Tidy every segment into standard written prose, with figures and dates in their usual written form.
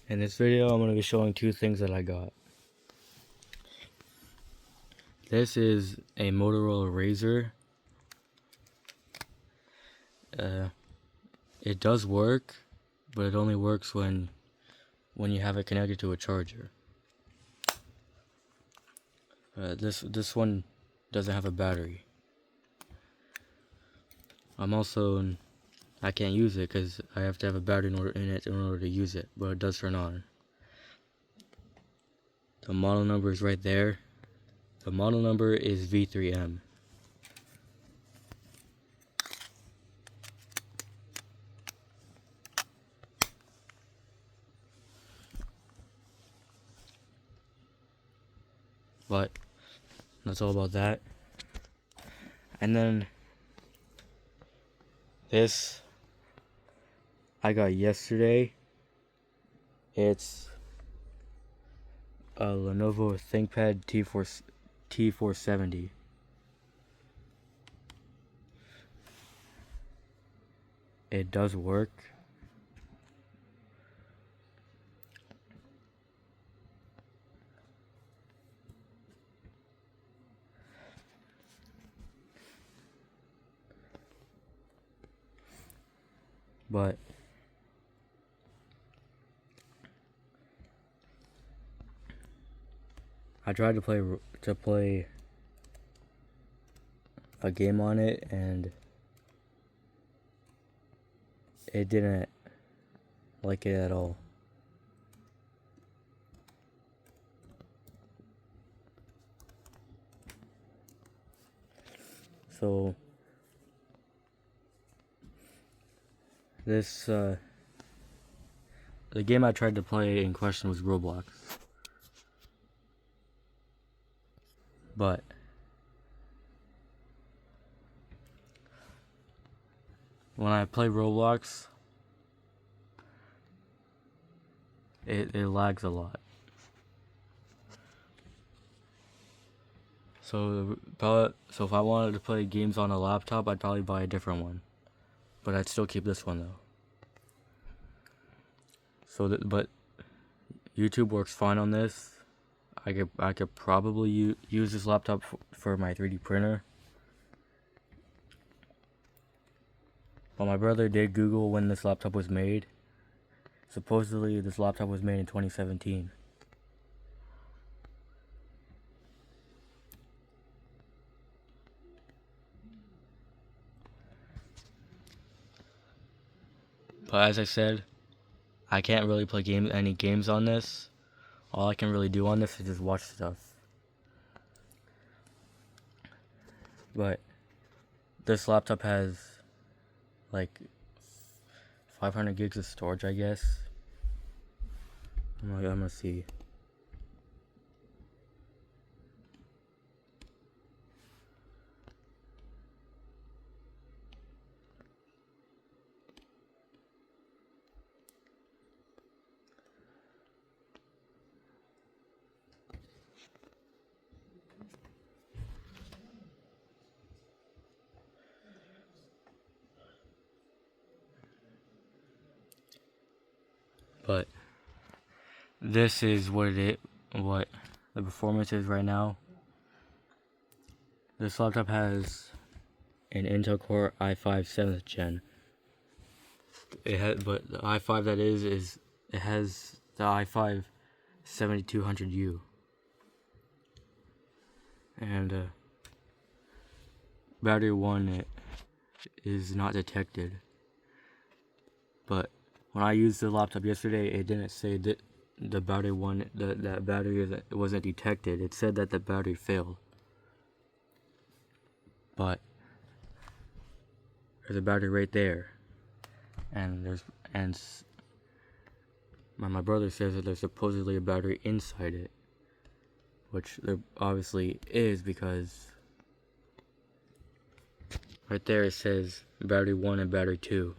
In this video, I'm going to be showing two things that I got. This is a Motorola razr. It does work, but it only works when you have it connected to a charger. This one doesn't have a battery. I can't use it because I have to have a battery in order to use it, but it does turn on. The model number is right there. The model number is V3M. But that's all about that. And then this I got yesterday. It's a Lenovo ThinkPad T470. It does work. But I tried to play a game on it, and it didn't like it at all. So the game I tried to play in question was Roblox. But when I play Roblox, it lags a lot. So if I wanted to play games on a laptop, I'd probably buy a different one. But I'd still keep this one though. But YouTube works fine on this. I could probably use this laptop for my 3D printer. But my brother did Google when this laptop was made. Supposedly this laptop was made in 2017. But as I said, I can't really play any games on this. All I can really do on this is just watch stuff. But this laptop has like 500 gigs of storage, I guess. I'm gonna see. But this is what the performance is right now. This laptop has an Intel Core i5 7th gen. But the i5 that is it has the i5 7200U. And battery 1 is not detected. But when I used the laptop yesterday, it didn't say that the battery that battery wasn't detected. It said that the battery failed. But there's a battery right there, and my brother says that there's supposedly a battery inside it, which there obviously is, because right there it says battery 1 and battery 2.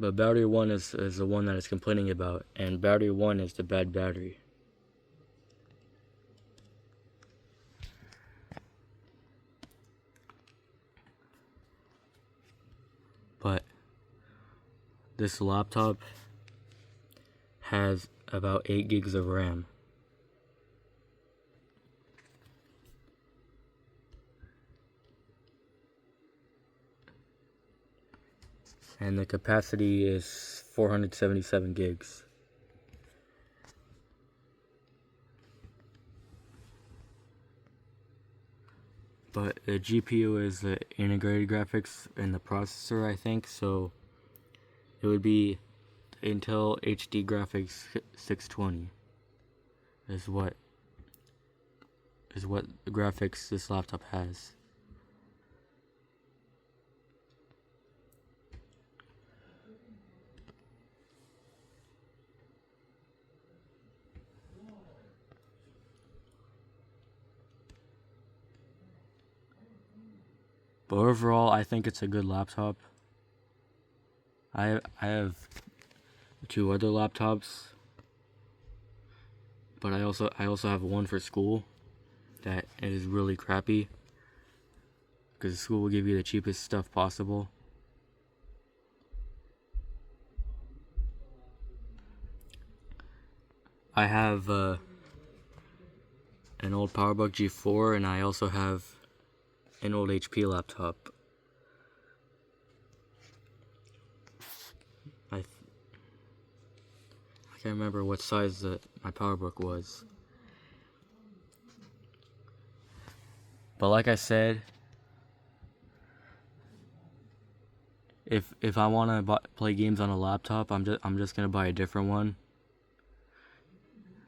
But battery 1 is the one that it's complaining about, and battery 1 is the bad battery. But this laptop has about 8 gigs of RAM. And the capacity is 477 gigs. But the GPU is the integrated graphics and the processor, I think, so it would be Intel HD Graphics 620 is what the graphics this laptop has. But overall, I think it's a good laptop. I have 2 other laptops, but I also have one for school that is really crappy because school will give you the cheapest stuff possible. I have an old PowerBook G4, and I also have an old HP laptop. I can't remember what size my PowerBook was. But like I said, if I want to play games on a laptop, I'm just gonna buy a different one.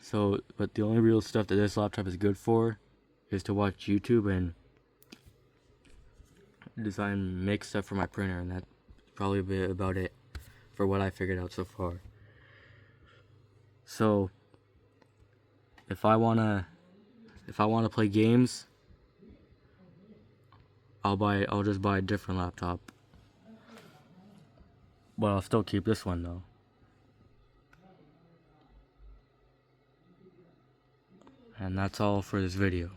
So, but the only real stuff that this laptop is good for is to watch YouTube and make stuff for my printer, and that's probably about it for what I figured out so far. So, if I wanna play games, I'll just buy a different laptop. But I'll still keep this one though. And that's all for this video.